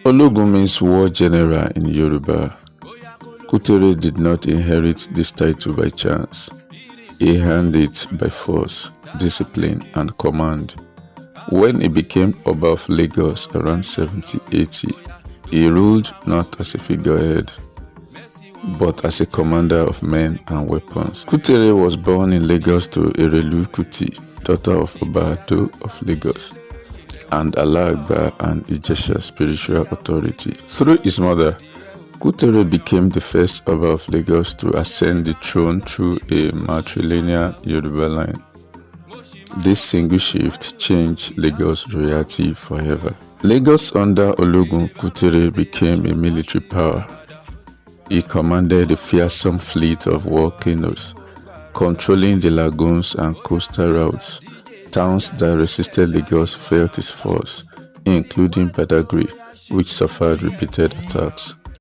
Ologun means war general in Yoruba. Kutere did not inherit this title by chance. He earned it by force, discipline, and command. When he became Oba of Lagos around 1780, he ruled not as a figurehead, but as a commander of men and weapons. Kutere was born in Lagos to Erelu Kuti, daughter of Oba Ado of Lagos, and Alagba and Ijesha spiritual authority. Through his mother, Kutere became the first Oba of Lagos to ascend the throne through a matrilineal Yoruba line. This single shift changed Lagos royalty forever. Lagos under Ologun Kutere became a military power. He commanded a fearsome fleet of war canoes, controlling the lagoons and coastal routes. Towns that resisted Lagos felt his force, including Badagry, which suffered repeated attacks.